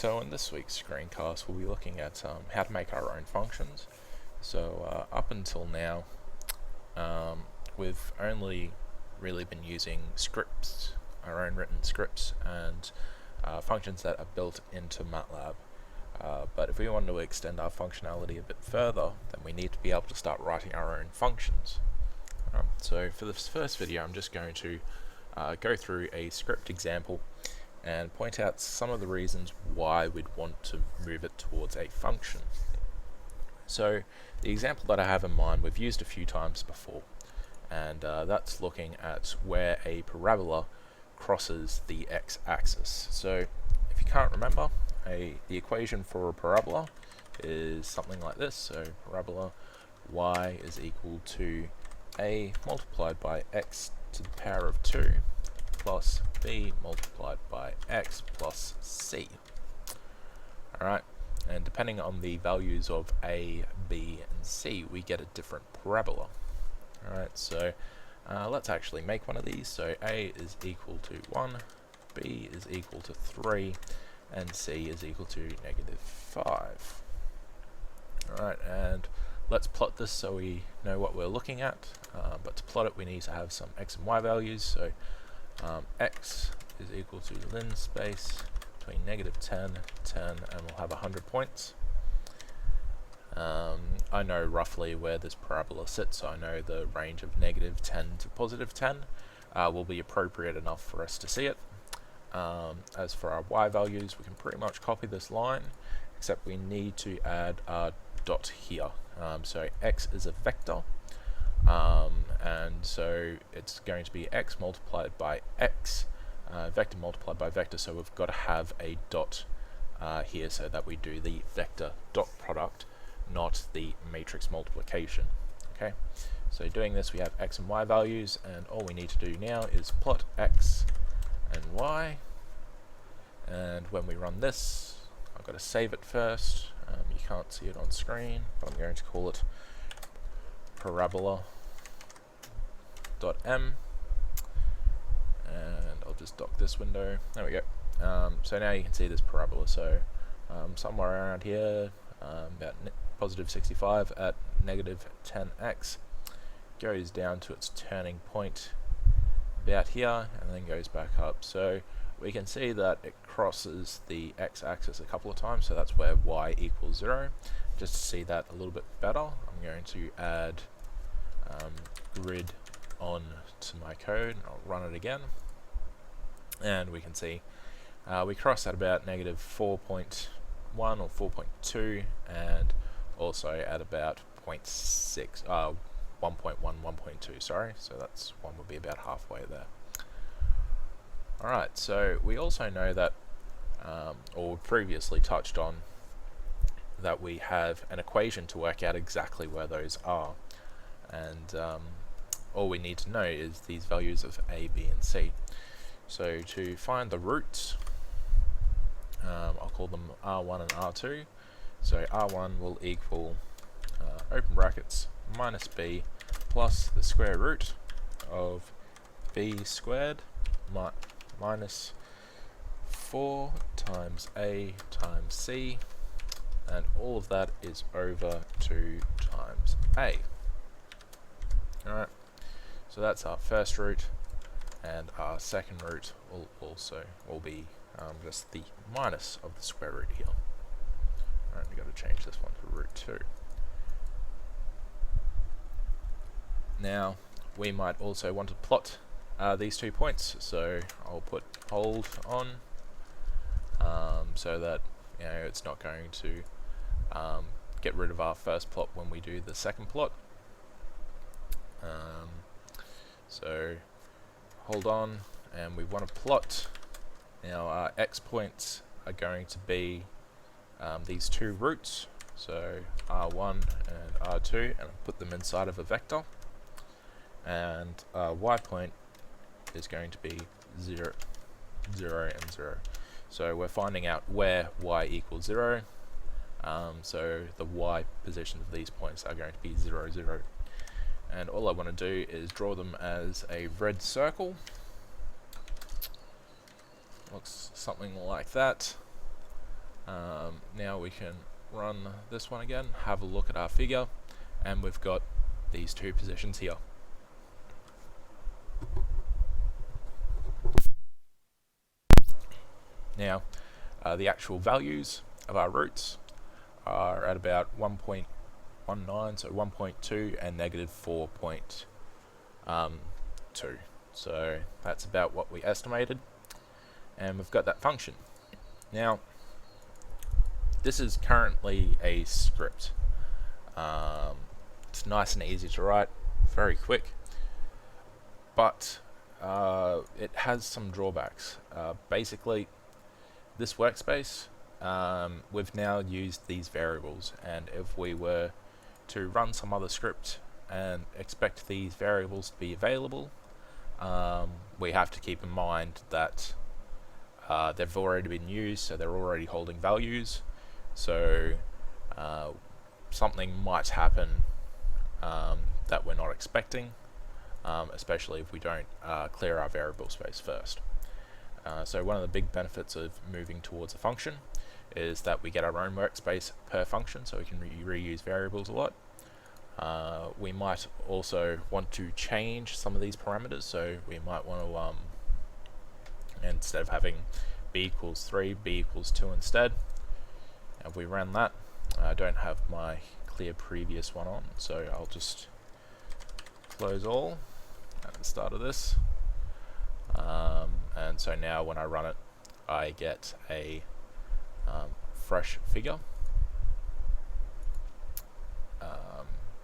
So in this week's screencast, we'll be looking at how to make our own functions. So up until now, we've only really been using scripts, our own written scripts, and functions that are built into MATLAB. But if we want to extend our functionality a bit further, then we need to be able to start writing our own functions. So for this first video, I'm just going to go through a script example and point out some of the reasons why we'd want to move it towards a function. So the example that I have in mind we've used a few times before, and that's looking at where a parabola crosses the x-axis. So if you can't remember, the equation for a parabola is something like this. So parabola y is equal to a multiplied by x to the power of 2 plus b multiplied by x plus c. Alright, and depending on the values of a, b, and c, we get a different parabola. Alright, so let's actually make one of these. So a is equal to 1, b is equal to 3, and c is equal to -5. Alright, and let's plot this so we know what we're looking at. But to plot it, we need to have some x and y values. So x is equal to linspace between -10, 10, and we'll have 100 points. I know roughly where this parabola sits, so I know the range of -10 to +10 will be appropriate enough for us to see it. As for our y values, we can pretty much copy this line, except we need to add a dot here. So x is a vector, and so it's going to be x multiplied by x, vector multiplied by vector, so we've got to have a dot here so that we do the vector dot product, not the matrix multiplication. Okay, so doing this, we have x and y values, and all we need to do now is plot x and y, and when we run this, I've got to save it first. You can't see it on screen, but I'm going to call it parabola.m, and I'll just dock this window. There we go. So now you can see this parabola. So somewhere around here, about +65 at -10x, goes down to its turning point about here, and then goes back up. So we can see that it crosses the x-axis a couple of times, so that's where y equals 0. Just to see that a little bit better, I'm going to add grid on to my code, and I'll run it again, and we can see we cross at about -4.1 or 4.2, and also at about 0.6, 1.1, 1.2, sorry, so that's one would be about halfway there. Alright, so we also know that, or previously touched on, that we have an equation to work out exactly where those are, and all we need to know is these values of a, b, and c. So to find the roots, I'll call them r1 and r2. So r1 will equal open brackets minus b plus the square root of b squared minus 4 times a times c, and all of that is over 2 times a. Alright, so that's our first root, and our second root will be just the minus of the square root here. Alright, we've got to change this one to root 2. Now, we might also want to plot these 2 points, so I'll put hold on, so that it's not going to get rid of our first plot when we do the second plot. So hold on, and we want to plot. Now our x points are going to be these 2 roots, so r1 and r2, and I'll put them inside of a vector, and y point is going to be 0, 0, and 0. So we're finding out where y equals 0, so the y positions of these points are going to be 0, 0. And all I want to do is draw them as a red circle. Looks something like that. Now we can run this one again, have a look at our figure, and we've got these two positions here. Now, the actual values of our roots are at about 1.19, so 1.2 and negative 4.2. So that's about what we estimated, and we've got that function. Now, this is currently a script. It's nice and easy to write, very quick, but it has some drawbacks. Basically, this workspace, we've now used these variables, and if we were to run some other script and expect these variables to be available, we have to keep in mind that they've already been used, so they're already holding values. So something might happen that we're not expecting, especially if we don't clear our variable space first. So one of the big benefits of moving towards a function is that we get our own workspace per function, so we can reuse variables a lot. We might also want to change some of these parameters, so we might want to, instead of having b equals 3, b equals 2 instead. If we ran that, I don't have my clear previous one on, so I'll just close all at the start of this. And so now when I run it, I get a fresh figure.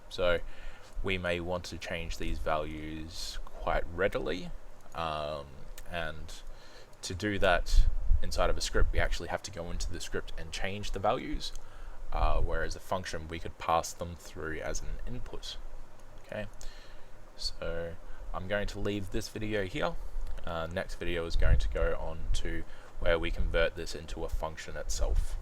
So we may want to change these values quite readily, and to do that inside of a script, we actually have to go into the script and change the values, whereas a function, we could pass them through as an input. Okay, so I'm going to leave this video here. Next video is going to go on to where we convert this into a function itself.